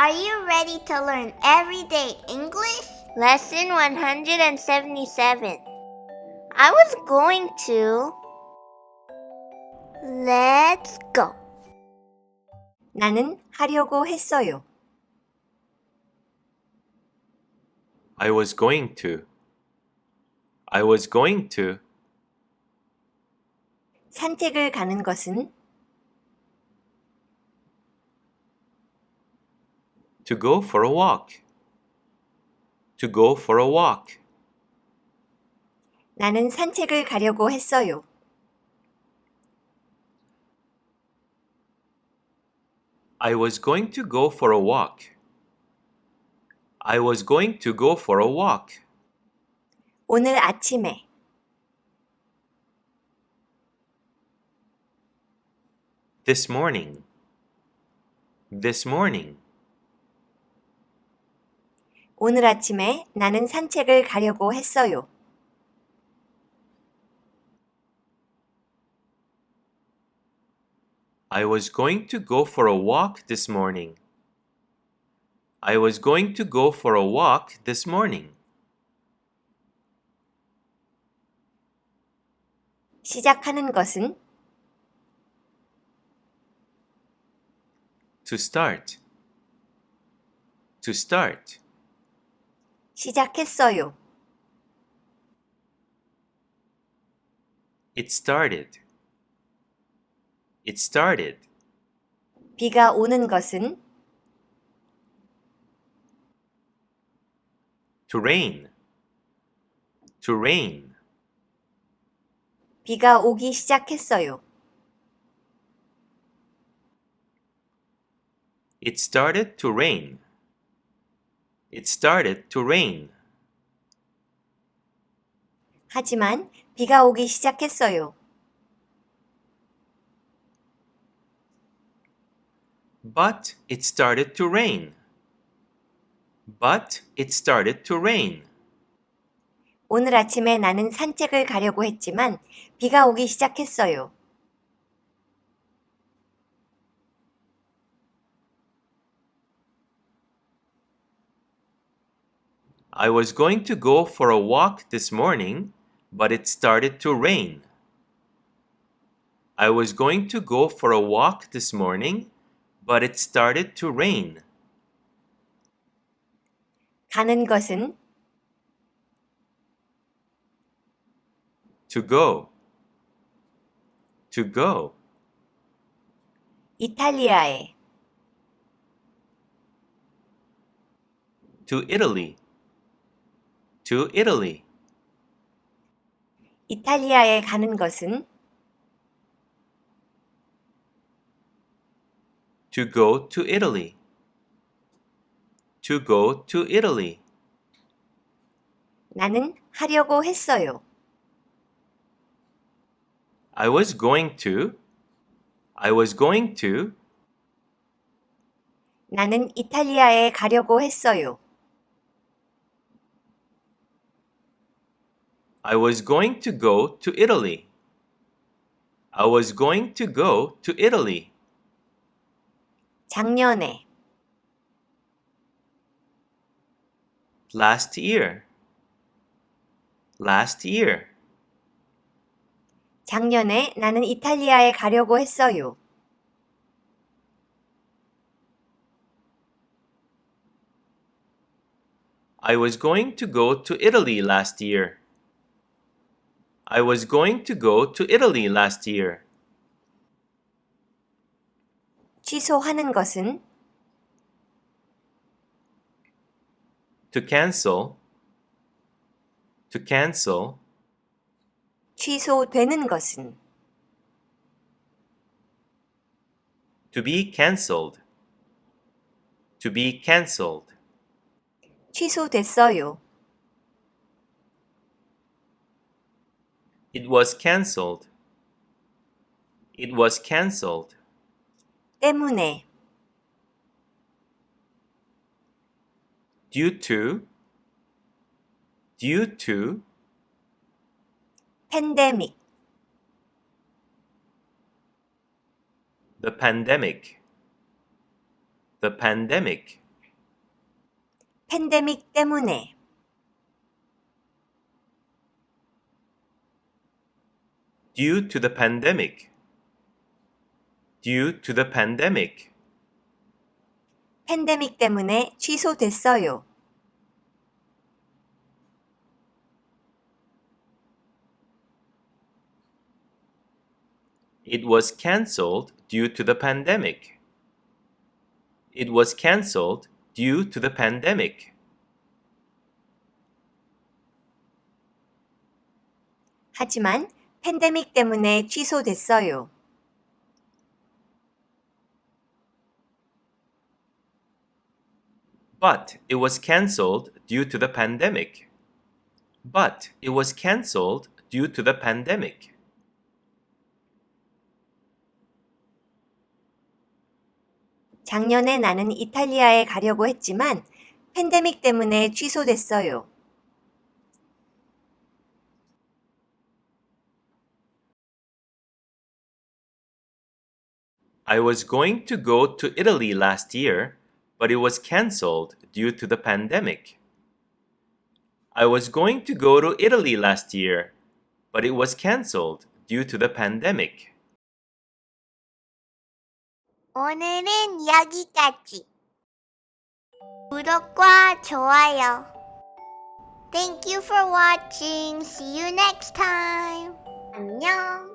Are you ready to learn everyday English? Lesson 177. I was going to. Let's go. 나는 하려고 했어요. I was going to. I was going to. 산책을 가는 것은 To go for a walk. To go for a walk. 나는 산책을 가려고 했어요. I was going to go for a walk. I was going to go for a walk. 오늘 아침에 This morning. This morning. 오늘 아침에 나는 산책을 가려고 했어요. I was going to go for a walk this morning. I was going to go for a walk this morning. 시작하는 것은 To start. To start. 시작했어요. It started. It started. 비가 오는 것은 To rain. To rain. 비가 오기 시작했어요. It started to rain. It started to rain. 하지만 비가 오기 시작했어요. But it started to rain. But it started to rain. 오늘 아침에 나는 산책을 가려고 했지만 비가 오기 시작했어요. I was going to go for a walk this morning, but it started to rain. I was going to go for a walk this morning, but it started to rain. 가는 것은 To go. To go. 이탈리아에 To Italy. To Italy. 이탈리아에 가는 것은 To go to Italy. To go to Italy. 나는 하려고 했어요. I was going to. I was going to. 나는 이탈리아에 가려고 했어요. I was going to go to Italy. I was going to go to Italy. 작년에 Last year. Last year. 작년에 나는 이탈리아에 가려고 했어요. I was going to go to Italy last year. I was going to go to Italy last year. 취소하는 것은 To cancel. To cancel. 취소되는 것은 To be cancelled. To be cancelled. 취소됐어요. It was cancelled. It was cancelled. 때문에 Due to. Due to. 팬데믹 The pandemic. The pandemic. 팬데믹 때문에. Due to the pandemic. Due to the pandemic. 팬데믹 때문에 취소됐어요. It was cancelled due to the pandemic. It was cancelled due to the pandemic. 하지만 팬데믹 때문에 취소됐어요. But it was cancelled due to the pandemic. But it was cancelled due to the pandemic. 작년에 나는 이탈리아에 가려고 했지만 팬데믹 때문에 취소됐어요. I was going to go to Italy last year, but it was cancelled due to the pandemic. I was going to go to Italy last year, but it was cancelled due to the pandemic. 오늘은 여기까지. 구독과 좋아요. Thank you for watching. See you next time. 안녕.